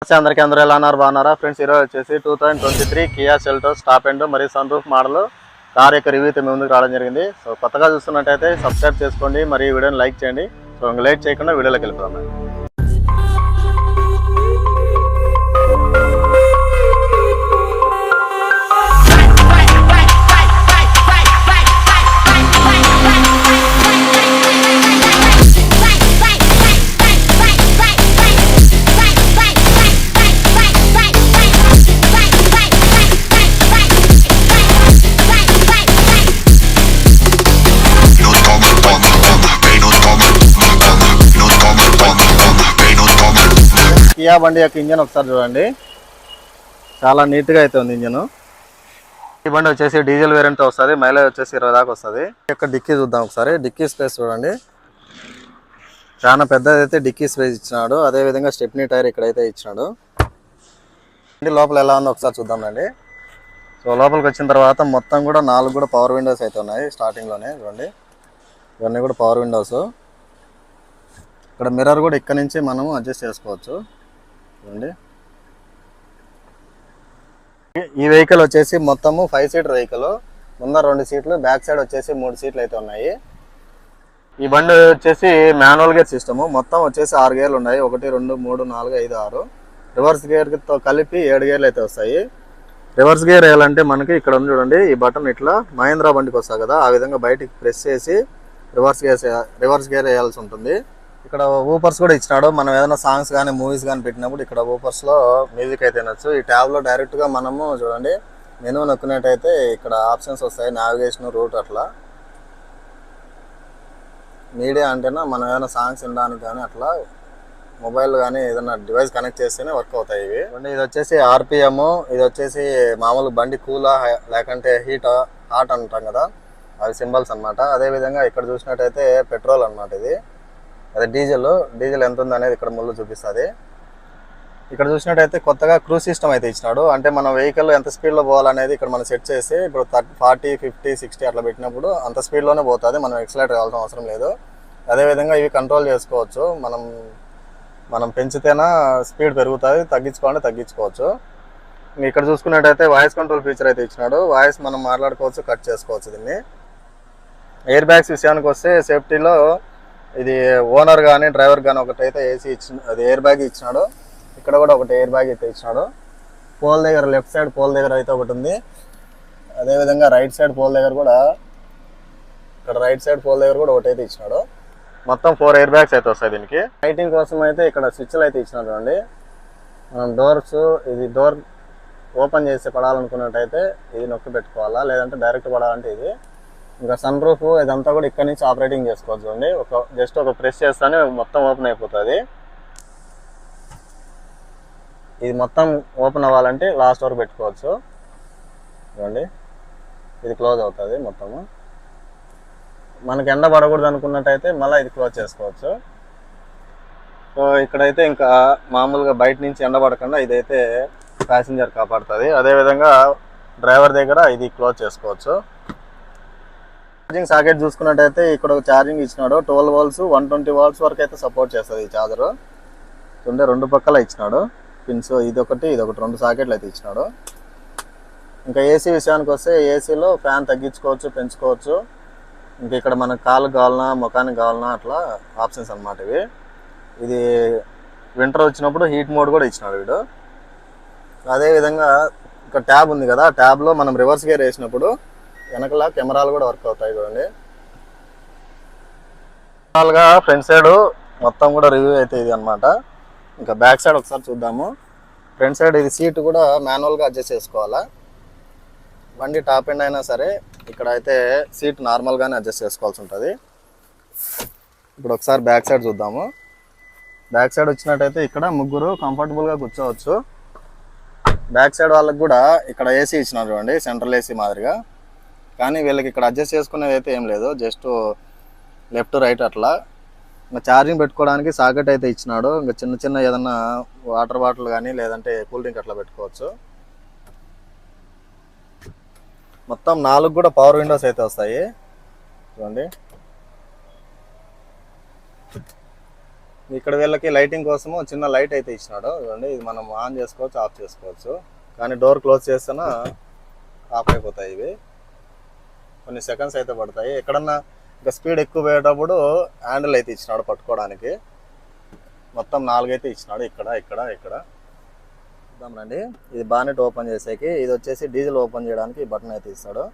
అందరికీ అందరూ ఎలా అన్నారు బాగున్నారా ఫ్రెండ్స్? ఈరోజు వచ్చేసి 2023 కియా సెల్టోస్ టాప్ ఎండ్ మరియు సన్ రూఫ్ మోడల్ కార్ యొక్క రివ్యూ అయితే ముందుకు రావడం జరిగింది. సో కొత్తగా చూస్తున్నట్టయితే సబ్స్క్రైబ్ చేసుకోండి మరియు వీడియోని లైక్ చేయండి. సో ఇంకా లేట్ చేయకుండా వీడియోలోకి వెళ్ళిపోదాం. కియా బండి యొక్క ఇంజన్ ఒకసారి చూడండి, చాలా నీట్గా అయితే ఉంది ఇంజన్. ఈ బండి వచ్చేసి డీజిల్ వేరియంట్ వస్తుంది, మైలేజ్ వచ్చేసి 20 దాకా వస్తుంది. యొక్క డిక్కీ చూద్దాం ఒకసారి. డిక్కీ స్పేస్ చూడండి, చాలా పెద్దది అయితే డిక్కీ స్పేస్ ఇచ్చినాడు. అదేవిధంగా స్టెప్నీ టైర్ ఇక్కడైతే ఇచ్చినాడు. లోపల ఎలా ఉందో ఒకసారి చూద్దామండి. సో లోపలికి వచ్చిన తర్వాత మొత్తం కూడా 4 కూడా పవర్ విండోస్ అయితే ఉన్నాయి. స్టార్టింగ్లోనే చూడండి, ఇవన్నీ కూడా పవర్ విండోస్. ఇక్కడ మిర్రర్ కూడా ఇక్కడ నుంచి మనము అడ్జస్ట్ చేసుకోవచ్చు చూడండి. ఈ వెహికల్ వచ్చేసి మొత్తము 5 సీటర్ వెహికల్. ముందర 2 సీట్లు, బ్యాక్ సైడ్ వచ్చేసి 3 సీట్లు అయితే ఉన్నాయి. ఈ బండి వచ్చేసి మాన్యువల్ గేర్ సిస్టము. మొత్తం వచ్చేసి 6 గేర్లు ఉన్నాయి. 1 2 3 4 5 6. రివర్స్ గేర్తో కలిపి 7 గేర్లు అయితే వస్తాయి. రివర్స్ గేర్ వేయాలంటే మనకి ఇక్కడ ఉంది చూడండి, ఈ బటన్ ఇట్లా మహేంద్ర బండికి వస్తుంది కదా, ఆ విధంగా బయటికి ప్రెస్ చేసి రివర్స్ గేర్ వేయాల్సి ఉంటుంది. ఇక్కడ ఊపర్స్ కూడా ఇచ్చినాడు. మనం ఏదైనా సాంగ్స్ కానీ మూవీస్ కానీ పెట్టినప్పుడు ఇక్కడ ఊపర్స్లో మ్యూజిక్ అయితే వినొచ్చు. ఈ ట్యాబ్లో డైరెక్ట్గా మనము చూడండి మెనూ నొక్కినట్టయితే ఇక్కడ ఆప్షన్స్ వస్తాయి, నావిగేషన్, రూట్, అట్లా మీడియా అంటేనా మనం ఏదైనా సాంగ్స్ వినడానికి కానీ అట్లా మొబైల్ కానీ ఏదైనా డివైస్ కనెక్ట్ చేస్తేనే వర్క్ అవుతాయి ఇవి. ఇది వచ్చేసి ఆర్పిఎం, ఇది వచ్చేసి మామూలు బండి కూలా లేకంటే హాట్ అంటాం కదా, అవి సింబల్స్ అనమాట. అదేవిధంగా ఇక్కడ చూసినట్టయితే పెట్రోల్ అనమాట ఇది. అదే డీజిల్ ఎంత ఉంది అనేది ఇక్కడ ముళ్ళు చూపిస్తుంది. ఇక్కడ చూసినట్టయితే కొత్తగా క్రూజ్ సిస్టమ్ అయితే ఇచ్చినాడు. అంటే మన వెహికల్ ఎంత స్పీడ్లో పోవాలనేది ఇక్కడ మనం సెట్ చేసి ఇప్పుడు 40 50 60 అట్లా పెట్టినప్పుడు అంత స్పీడ్లోనే పోతుంది, మనం ఎక్సలరేటర్ కావాల్సిన అవసరం లేదు. అదేవిధంగా ఇవి కంట్రోల్ చేసుకోవచ్చు. మనం పెంచితేనా స్పీడ్ పెరుగుతుంది, తగ్గించుకోవాలంటే తగ్గించుకోవచ్చు. ఇక్కడ చూసుకున్నట్టయితే వాయిస్ కంట్రోల్ ఫీచర్ అయితే ఇచ్చినాడు. వాయిస్ మనం మాట్లాడుకోవచ్చు, కట్ చేసుకోవచ్చు. దీన్ని ఎయిర్ బ్యాగ్స్ విషయానికి వస్తే సేఫ్టీలో ఇది ఓనర్ కానీ డ్రైవర్ కానీ ఒకటైతే అది ఎయిర్ బ్యాగ్ ఇచ్చినాడు. ఇక్కడ కూడా ఒకటి ఎయిర్ బ్యాగ్ అయితే ఇచ్చినాడు. పోల్ దగ్గర లెఫ్ట్ సైడ్ పోల్ దగ్గర అయితే ఒకటి ఉంది. అదేవిధంగా రైట్ సైడ్ పోల్ దగ్గర కూడా ఒకటైతే ఇచ్చినాడు. మొత్తం 4 ఎయిర్ బ్యాగ్స్ అయితే వస్తాయి దీనికి. లైటింగ్ కోసం అయితే ఇక్కడ స్విచ్లు అయితే ఇచ్చినాడు చూడండి. మనం ఇది డోర్ ఓపెన్ చేసి పడాలనుకున్నట్టయితే ఇది నొక్కి పెట్టుకోవాలా, లేదంటే డైరెక్ట్ పడాలంటే ఇది. ఇంకా సన్ రూఫ్ ఇదంతా కూడా ఇక్కడ నుంచి ఆపరేటింగ్ చేసుకోవచ్చు చూడండి. జస్ట్ ఒక ప్రెస్ చేస్తానే మొత్తం ఓపెన్ అయిపోతుంది. ఇది మొత్తం ఓపెన్ అవ్వాలంటే లాస్ట్ వరకు పెట్టుకోవచ్చు చూడండి. ఇది క్లోజ్ అవుతుంది మొత్తము. మనకి ఎండ పడకూడదు అనుకున్నట్టయితే మళ్ళీ ఇది క్లోజ్ చేసుకోవచ్చు. సో ఇక్కడైతే ఇంకా మామూలుగా బయట నుంచి ఎండ పడకుండా ఇదైతే ప్యాసింజర్ కాపాడుతుంది. అదేవిధంగా డ్రైవర్ దగ్గర ఇది క్లోజ్ చేసుకోవచ్చు. ఛార్జింగ్ సాకెట్ చూసుకున్నట్టయితే ఇక్కడ ఒక ఛార్జింగ్ ఇచ్చినాడు. 12 volts 120 volts వరకు అయితే సపోర్ట్ చేస్తుంది ఈ ఛార్జరు. చూడండి 2 పక్కల ఇచ్చినాడు పిన్స్, ఇదొకటి 2 సాకెట్లు అయితే ఇచ్చినాడు. ఇంకా ఏసీ విషయానికి వస్తే ఏసీలో ఫ్యాన్ తగ్గించుకోవచ్చు, పెంచుకోవచ్చు. ఇంకా ఇక్కడ మనకు కాళ్ళకు కావాలన్నా ముఖానికి కావాలన్నా అట్లా ఆప్షన్స్ అనమాట ఇవి. ఇది వింటర్ వచ్చినప్పుడు హీట్ మోడ్ కూడా ఇచ్చినాడు వీడు. అదేవిధంగా ఇక్కడ ట్యాబ్ ఉంది కదా, ట్యాబ్లో మనం రివర్స్ గేర్ వేసినప్పుడు వెనకలా కెమెరాలు కూడా వర్క్ అవుతాయి చూడండి. నార్మల్గా ఫ్రంట్ సైడ్ మొత్తం కూడా రివ్యూ అయితే ఇది అనమాట. ఇంకా బ్యాక్ సైడ్ ఒకసారి చూద్దాము. ఫ్రంట్ సైడ్ ఇది సీట్ కూడా మాన్యువల్గా అడ్జస్ట్ చేసుకోవాలా. బండి టాప్ ఎండ్ అయినా సరే ఇక్కడ అయితే సీట్ నార్మల్గానే అడ్జస్ట్ చేసుకోవాల్సి ఉంటుంది. ఇప్పుడు ఒకసారి బ్యాక్ సైడ్ చూద్దాము. బ్యాక్ సైడ్ వచ్చినట్టయితే ఇక్కడ 3 కంఫర్టబుల్గా కూర్చోవచ్చు. బ్యాక్ సైడ్ వాళ్ళకి కూడా ఇక్కడ ఏసీ ఇచ్చినారు చూడండి, సెంట్రల్ ఏసీ మాదిరిగా. కానీ వీళ్ళకి ఇక్కడ అడ్జస్ట్ చేసుకునేది అయితే ఏం లేదు, జస్ట్ లెఫ్ట్ రైట్ అట్లా. ఇంకా ఛార్జింగ్ పెట్టుకోవడానికి సాకెట్ అయితే ఇచ్చినాడు. ఇంకా చిన్న ఏదన్నా వాటర్ బాటిల్ కానీ లేదంటే కూల్ డ్రింక్ అట్లా పెట్టుకోవచ్చు. మొత్తం 4 కూడా పవర్ విండోస్ అయితే వస్తాయి చూడండి. ఇక్కడ వీళ్ళకి లైటింగ్ కోసము చిన్న లైట్ అయితే ఇచ్చినాడు. చూడండి, ఇది మనం ఆన్ చేసుకోవచ్చు, ఆఫ్ చేసుకోవచ్చు. కానీ డోర్ క్లోజ్ చేస్తేనే ఆఫ్ అయిపోతాయి. ఇవి కొన్ని సెకండ్స్ అయితే పడతాయి. ఎక్కడన్నా ఇంకా స్పీడ్ ఎక్కువ పోయేటప్పుడు హ్యాండిల్ అయితే ఇచ్చినాడు పట్టుకోవడానికి. మొత్తం 4 అయితే ఇచ్చినాడు. ఇక్కడ ఇక్కడ ఇక్కడ చూద్దాం రండి. ఇది బానెట్ ఓపెన్ చేసేకి, ఇది వచ్చేసి డీజిల్ ఓపెన్ చేయడానికి బటన్ అయితే ఇస్తాడు.